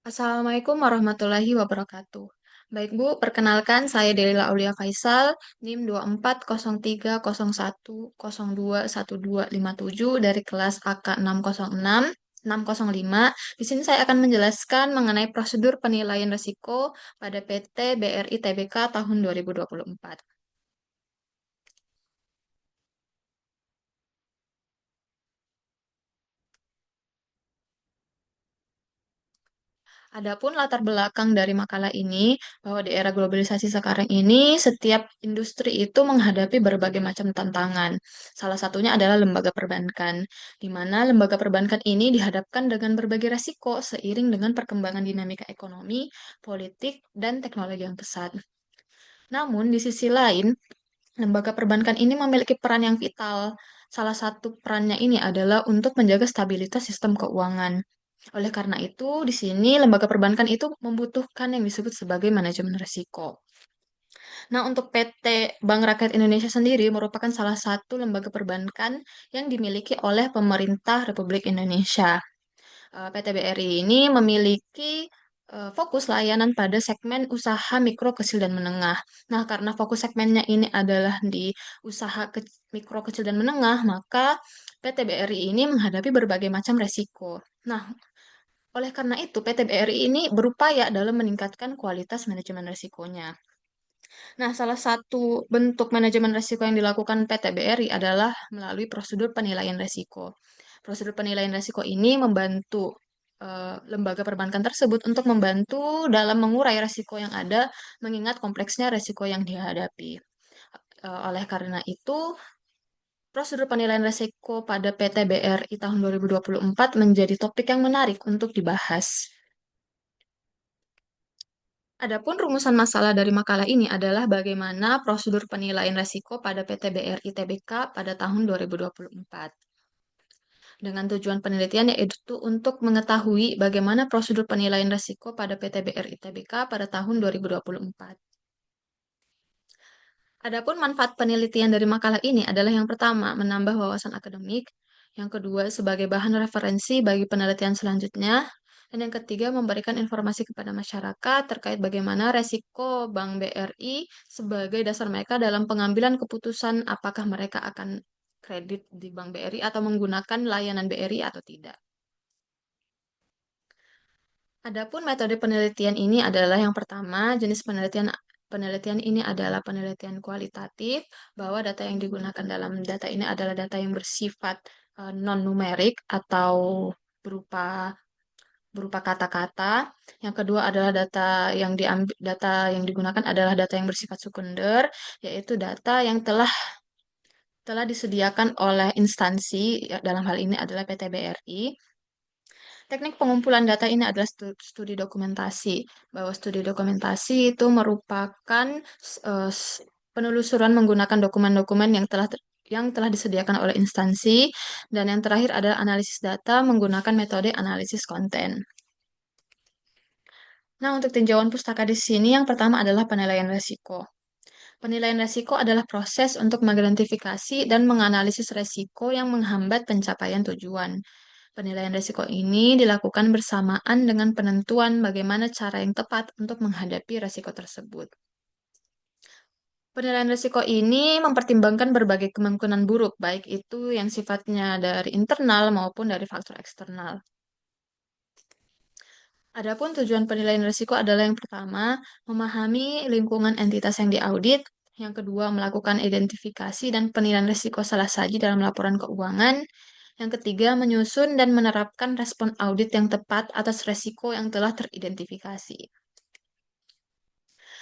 Assalamualaikum warahmatullahi wabarakatuh. Baik Bu, perkenalkan saya Delila Aulia Faisal, NIM 240301021257 dari kelas AK 605. Di sini saya akan menjelaskan mengenai prosedur penilaian risiko pada PT BRI Tbk tahun 2024. Adapun latar belakang dari makalah ini, bahwa di era globalisasi sekarang ini, setiap industri itu menghadapi berbagai macam tantangan. Salah satunya adalah lembaga perbankan, di mana lembaga perbankan ini dihadapkan dengan berbagai resiko seiring dengan perkembangan dinamika ekonomi, politik, dan teknologi yang pesat. Namun, di sisi lain, lembaga perbankan ini memiliki peran yang vital. Salah satu perannya ini adalah untuk menjaga stabilitas sistem keuangan. Oleh karena itu, di sini lembaga perbankan itu membutuhkan yang disebut sebagai manajemen risiko. Nah, untuk PT Bank Rakyat Indonesia sendiri merupakan salah satu lembaga perbankan yang dimiliki oleh pemerintah Republik Indonesia. PT BRI ini memiliki fokus layanan pada segmen usaha mikro, kecil, dan menengah. Nah, karena fokus segmennya ini adalah di usaha mikro, kecil, dan menengah, maka PT BRI ini menghadapi berbagai macam resiko. Nah, oleh karena itu, PT BRI ini berupaya dalam meningkatkan kualitas manajemen risikonya. Nah, salah satu bentuk manajemen risiko yang dilakukan PT BRI adalah melalui prosedur penilaian risiko. Prosedur penilaian risiko ini membantu lembaga perbankan tersebut untuk membantu dalam mengurai risiko yang ada, mengingat kompleksnya risiko yang dihadapi. Oleh karena itu, prosedur penilaian risiko pada PT BRI tahun 2024 menjadi topik yang menarik untuk dibahas. Adapun rumusan masalah dari makalah ini adalah bagaimana prosedur penilaian risiko pada PT BRI Tbk pada tahun 2024. Dengan tujuan penelitian yaitu untuk mengetahui bagaimana prosedur penilaian risiko pada PT BRI Tbk pada tahun 2024. Adapun manfaat penelitian dari makalah ini adalah yang pertama, menambah wawasan akademik, yang kedua, sebagai bahan referensi bagi penelitian selanjutnya, dan yang ketiga, memberikan informasi kepada masyarakat terkait bagaimana resiko Bank BRI sebagai dasar mereka dalam pengambilan keputusan apakah mereka akan kredit di Bank BRI atau menggunakan layanan BRI atau tidak. Adapun metode penelitian ini adalah yang pertama, jenis penelitian penelitian ini adalah penelitian kualitatif, bahwa data yang digunakan dalam data ini adalah data yang bersifat non-numerik atau berupa berupa kata-kata. Yang kedua adalah data yang digunakan adalah data yang bersifat sekunder, yaitu data yang telah disediakan oleh instansi, ya, dalam hal ini adalah PT BRI. Teknik pengumpulan data ini adalah studi dokumentasi, bahwa studi dokumentasi itu merupakan eh, s- penelusuran menggunakan dokumen-dokumen yang telah disediakan oleh instansi, dan yang terakhir adalah analisis data menggunakan metode analisis konten. Nah, untuk tinjauan pustaka di sini yang pertama adalah penilaian resiko. Penilaian resiko adalah proses untuk mengidentifikasi dan menganalisis resiko yang menghambat pencapaian tujuan. Penilaian risiko ini dilakukan bersamaan dengan penentuan bagaimana cara yang tepat untuk menghadapi risiko tersebut. Penilaian risiko ini mempertimbangkan berbagai kemungkinan buruk, baik itu yang sifatnya dari internal maupun dari faktor eksternal. Adapun tujuan penilaian risiko adalah yang pertama, memahami lingkungan entitas yang diaudit, yang kedua, melakukan identifikasi dan penilaian risiko salah saji dalam laporan keuangan, yang ketiga, menyusun dan menerapkan respon audit yang tepat atas risiko yang telah teridentifikasi.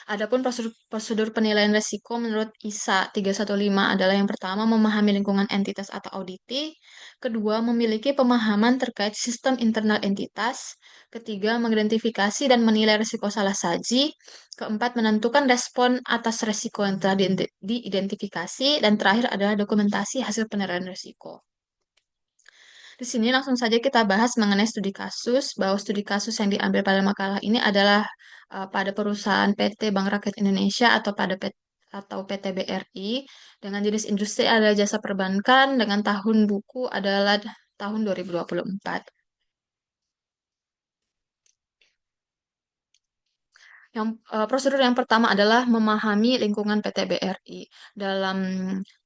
Adapun prosedur penilaian risiko menurut ISA 315 adalah yang pertama, memahami lingkungan entitas atau auditi, kedua, memiliki pemahaman terkait sistem internal entitas, ketiga, mengidentifikasi dan menilai risiko salah saji, keempat, menentukan respon atas risiko yang telah diidentifikasi, dan terakhir adalah dokumentasi hasil penilaian risiko. Di sini langsung saja kita bahas mengenai studi kasus, bahwa studi kasus yang diambil pada makalah ini adalah pada perusahaan PT Bank Rakyat Indonesia atau PT BRI, dengan jenis industri adalah jasa perbankan, dengan tahun buku adalah tahun 2024. Prosedur yang pertama adalah memahami lingkungan PT BRI. Dalam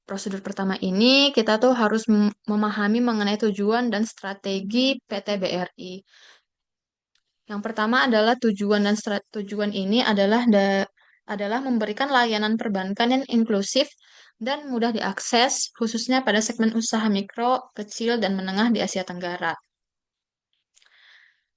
prosedur pertama ini, kita tuh harus memahami mengenai tujuan dan strategi PT BRI. Yang pertama adalah tujuan ini adalah memberikan layanan perbankan yang inklusif dan mudah diakses, khususnya pada segmen usaha mikro, kecil, dan menengah di Asia Tenggara.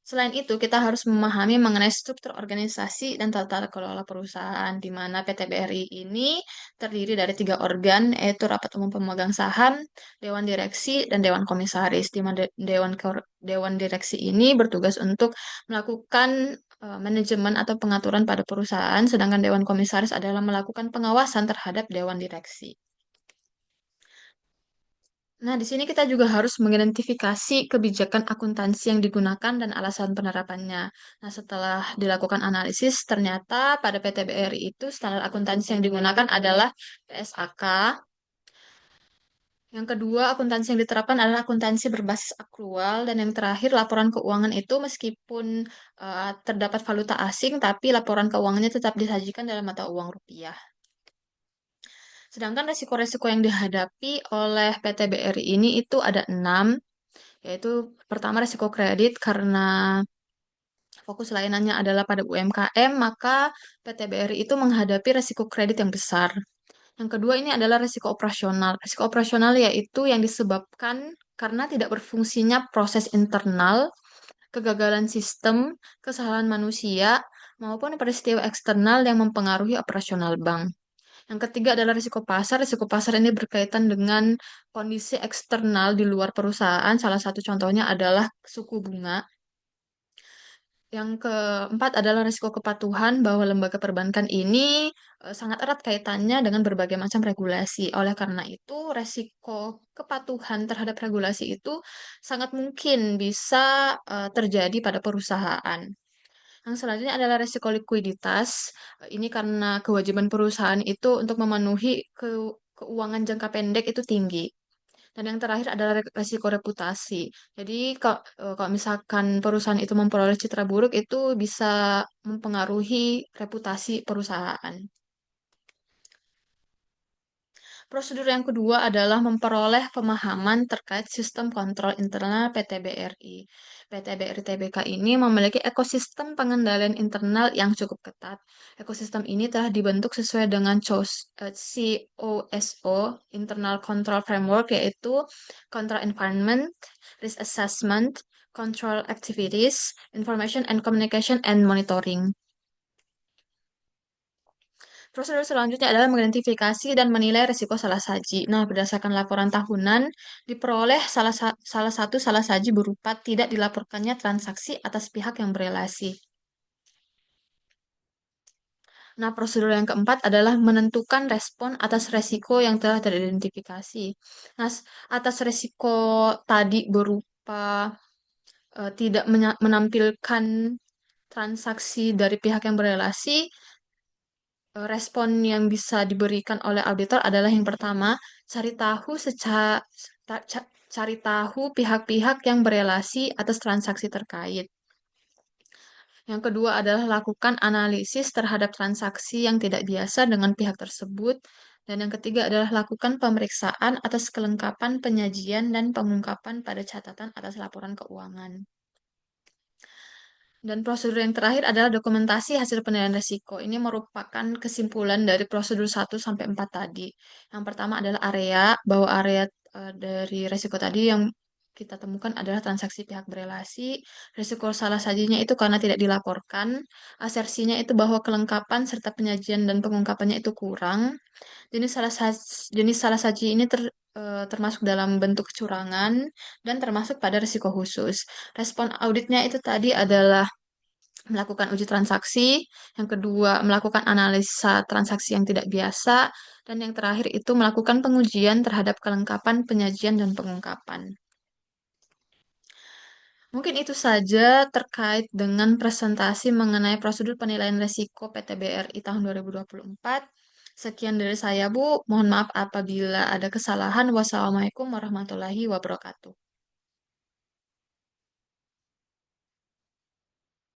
Selain itu, kita harus memahami mengenai struktur organisasi dan tata kelola perusahaan, di mana PT BRI ini terdiri dari 3 organ, yaitu Rapat Umum Pemegang Saham, Dewan Direksi, dan Dewan Komisaris, di mana Dewan Direksi ini bertugas untuk melakukan manajemen atau pengaturan pada perusahaan, sedangkan Dewan Komisaris adalah melakukan pengawasan terhadap Dewan Direksi. Nah, di sini kita juga harus mengidentifikasi kebijakan akuntansi yang digunakan dan alasan penerapannya. Nah, setelah dilakukan analisis, ternyata pada PT BRI itu standar akuntansi yang digunakan adalah PSAK. Yang kedua, akuntansi yang diterapkan adalah akuntansi berbasis akrual. Dan yang terakhir, laporan keuangan itu meskipun terdapat valuta asing, tapi laporan keuangannya tetap disajikan dalam mata uang rupiah. Sedangkan resiko-resiko yang dihadapi oleh PT BRI ini itu ada 6, yaitu pertama resiko kredit karena fokus layanannya adalah pada UMKM, maka PT BRI itu menghadapi resiko kredit yang besar. Yang kedua ini adalah resiko operasional. Resiko operasional yaitu yang disebabkan karena tidak berfungsinya proses internal, kegagalan sistem, kesalahan manusia, maupun peristiwa eksternal yang mempengaruhi operasional bank. Yang ketiga adalah risiko pasar. Risiko pasar ini berkaitan dengan kondisi eksternal di luar perusahaan. Salah satu contohnya adalah suku bunga. Yang keempat adalah risiko kepatuhan bahwa lembaga perbankan ini sangat erat kaitannya dengan berbagai macam regulasi. Oleh karena itu, risiko kepatuhan terhadap regulasi itu sangat mungkin bisa terjadi pada perusahaan. Yang selanjutnya adalah risiko likuiditas. Ini karena kewajiban perusahaan itu untuk memenuhi keuangan jangka pendek itu tinggi. Dan yang terakhir adalah resiko reputasi. Jadi kalau misalkan perusahaan itu memperoleh citra buruk itu bisa mempengaruhi reputasi perusahaan. Prosedur yang kedua adalah memperoleh pemahaman terkait sistem kontrol internal PT BRI. PT BRI Tbk ini memiliki ekosistem pengendalian internal yang cukup ketat. Ekosistem ini telah dibentuk sesuai dengan COSO, Internal Control Framework, yaitu Control Environment, Risk Assessment, Control Activities, Information and Communication, and Monitoring. Prosedur selanjutnya adalah mengidentifikasi dan menilai risiko salah saji. Nah, berdasarkan laporan tahunan, diperoleh salah saji berupa tidak dilaporkannya transaksi atas pihak yang berelasi. Nah, prosedur yang keempat adalah menentukan respon atas resiko yang telah teridentifikasi. Nah, atas resiko tadi berupa tidak menampilkan transaksi dari pihak yang berelasi, respon yang bisa diberikan oleh auditor adalah yang pertama, cari tahu cari tahu pihak-pihak yang berelasi atas transaksi terkait. Yang kedua adalah lakukan analisis terhadap transaksi yang tidak biasa dengan pihak tersebut. Dan yang ketiga adalah lakukan pemeriksaan atas kelengkapan penyajian dan pengungkapan pada catatan atas laporan keuangan. Dan prosedur yang terakhir adalah dokumentasi hasil penilaian risiko. Ini merupakan kesimpulan dari prosedur 1 sampai 4 tadi. Yang pertama adalah bahwa area dari risiko tadi yang kita temukan adalah transaksi pihak berelasi. Risiko salah sajinya itu karena tidak dilaporkan. Asersinya itu bahwa kelengkapan serta penyajian dan pengungkapannya itu kurang. Jenis salah saji ini termasuk dalam bentuk kecurangan dan termasuk pada risiko khusus. Respon auditnya itu tadi adalah melakukan uji transaksi, yang kedua melakukan analisa transaksi yang tidak biasa, dan yang terakhir itu melakukan pengujian terhadap kelengkapan penyajian dan pengungkapan. Mungkin itu saja terkait dengan presentasi mengenai prosedur penilaian risiko PT BRI tahun 2024. Sekian dari saya, Bu. Mohon maaf apabila ada kesalahan. Wassalamualaikum warahmatullahi wabarakatuh.